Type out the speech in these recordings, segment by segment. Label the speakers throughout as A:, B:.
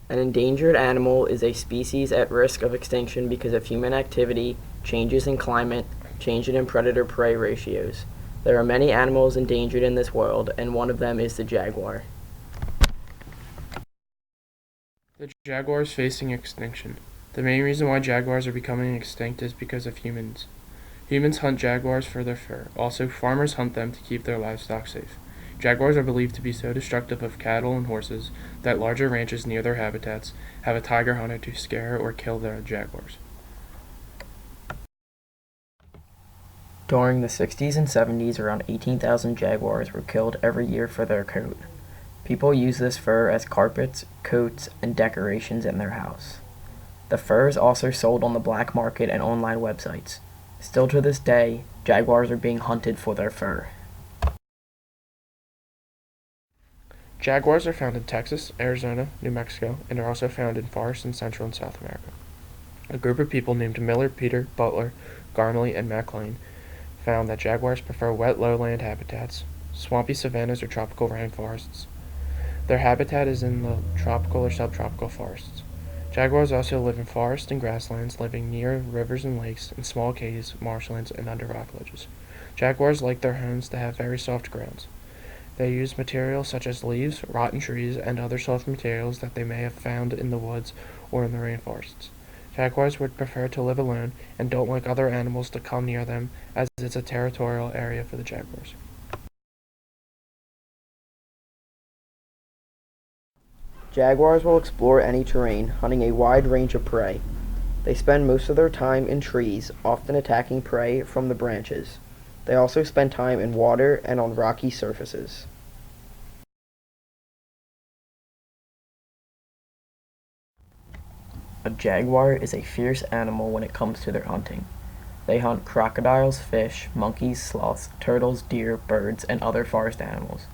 A: An endangered animal is a species at risk of extinction because of human activity, changes in climate, changes in predator-prey ratios. There are many animals endangered in this world, and one of them is the jaguar.
B: The jaguars facing extinction. The main reason why jaguars are becoming extinct is because of humans. Humans hunt jaguars for their fur. Also, farmers hunt them to keep their livestock safe. Jaguars are believed to be so destructive of cattle and horses that larger ranches near their habitats have a tiger hunter to scare or kill their jaguars.
A: During the 60s and 70s, around 18,000 jaguars were killed every year for their coat. People use this fur as carpets, coats, and decorations in their house. The fur is also sold on the black market and online websites. Still to this day, jaguars are being hunted for their fur.
B: Jaguars are found in Texas, Arizona, New Mexico, and are also found in forests in Central and South America. A group of people named Miller, Peter, Butler, Garmley, and MacLean found that jaguars prefer wet lowland habitats, swampy savannas, or tropical rainforests. Their habitat is in the tropical or subtropical forests. Jaguars also live in forests and grasslands, living near rivers and lakes, in small caves, marshlands, and under rock ledges. Jaguars like their homes to have very soft grounds. They use materials such as leaves, rotten trees, and other soft materials that they may have found in the woods or in the rainforests. Jaguars would prefer to live alone and don't like other animals to come near them, as it's a territorial area for the jaguars.
A: Jaguars will explore any terrain, hunting a wide range of prey. They spend most of their time in trees, often attacking prey from the branches. They also spend time in water and on rocky surfaces. A jaguar is a fierce animal when it comes to their hunting. They hunt crocodiles, fish, monkeys, sloths, turtles, deer, birds, and other forest animals.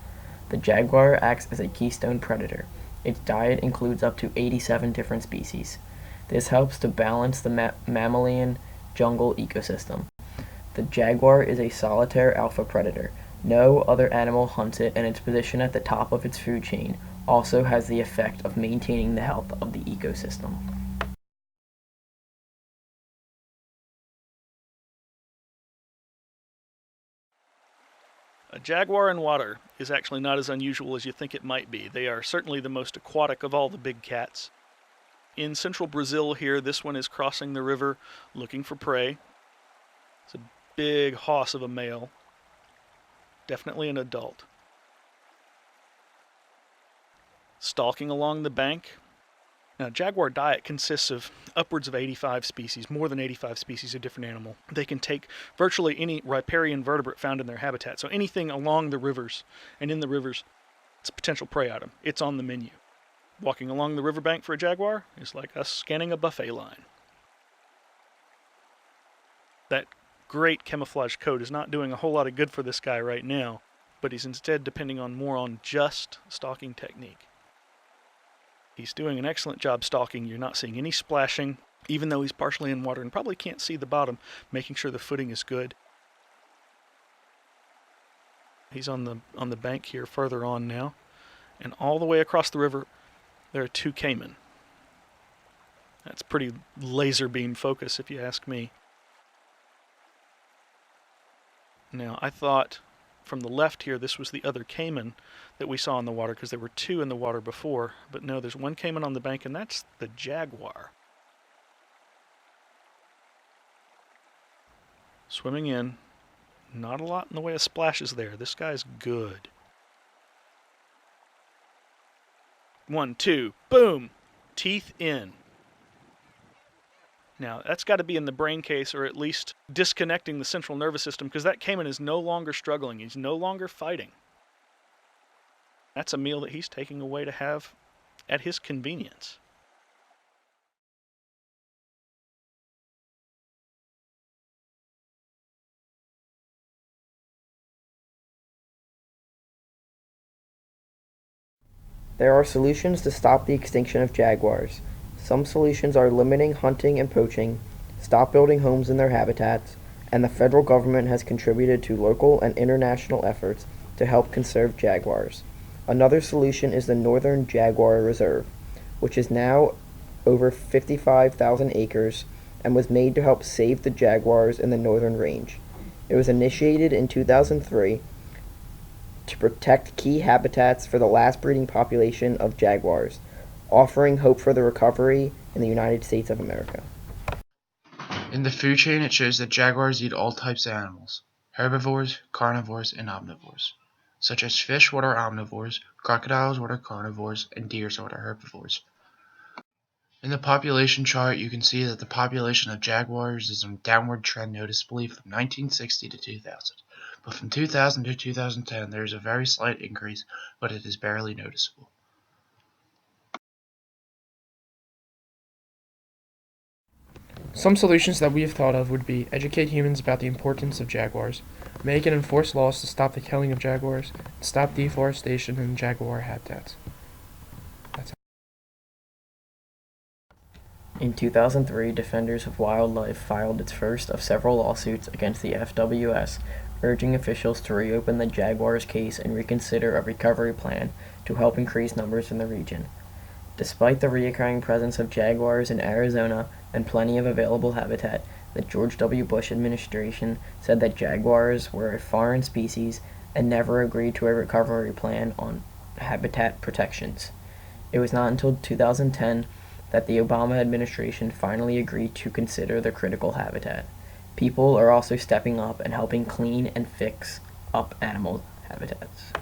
A: The jaguar acts as a keystone predator. Its diet includes up to 87 different species. This helps to balance the mammalian jungle ecosystem. The jaguar is a solitary alpha predator. No other animal hunts it, and its position at the top of its food chain also has the effect of maintaining the health of the ecosystem.
C: A jaguar in water is actually not as unusual as you think it might be. They are certainly the most aquatic of all the big cats. In central Brazil here, this one is crossing the river looking for prey. It's a big hoss of a male. Definitely an adult. Stalking along the bank. Now, jaguar diet consists of upwards of 85 species, more than 85 species of different animal. They can take virtually any riparian vertebrate found in their habitat. So anything along the rivers and in the rivers, it's a potential prey item. It's on the menu. Walking along the riverbank for a jaguar is like us scanning a buffet line. That great camouflage coat is not doing a whole lot of good for this guy right now, but he's instead depending more on just stalking technique. He's doing an excellent job stalking. You're not seeing any splashing, even though he's partially in water and probably can't see the bottom, making sure the footing is good. He's on the bank here further on now, and all the way across the river there are two caiman. That's pretty laser beam focus if you ask me. Now, I thought from the left here this was the other caiman that we saw in the water, because there were two in the water before, but no, there's one caiman on the bank, and that's the jaguar. Swimming in. Not a lot in the way of splashes there. This guy's good. 1, 2, boom! Teeth in. Now, that's got to be in the brain case, or at least disconnecting the central nervous system, because that caiman is no longer struggling. He's no longer fighting. That's a meal that he's taking away to have at his convenience.
A: There are solutions to stop the extinction of jaguars. Some solutions are limiting hunting and poaching, stop building homes in their habitats, and the federal government has contributed to local and international efforts to help conserve jaguars. Another solution is the Northern Jaguar Reserve. which is now over 55,000 acres and was made to help save the jaguars in the northern range. It was initiated in 2003 to protect key habitats for the last breeding population of jaguars, offering hope for the recovery in the United States of America.
B: In the food chain, it shows that jaguars eat all types of animals: herbivores, carnivores, and omnivores, such as fish, what are omnivores, crocodiles, what are carnivores, and deer, what are herbivores. In the population chart, you can see that the population of jaguars is on a downward trend noticeably from 1960 to 2000. But from 2000 to 2010, there is a very slight increase, but it is barely noticeable. Some solutions that we have thought of would be educate humans about the importance of jaguars, make and enforce laws to stop the killing of jaguars, and stop deforestation in jaguar habitats.
A: In 2003, Defenders of Wildlife filed its first of several lawsuits against the FWS, urging officials to reopen the Jaguars case and reconsider a recovery plan to help increase numbers in the region. Despite the recurring presence of jaguars in Arizona and plenty of available habitat, the George W. Bush administration said that jaguars were a foreign species and never agreed to a recovery plan on habitat protections. It was not until 2010 that the Obama administration finally agreed to consider the critical habitat. People are also stepping up and helping clean and fix up animal habitats.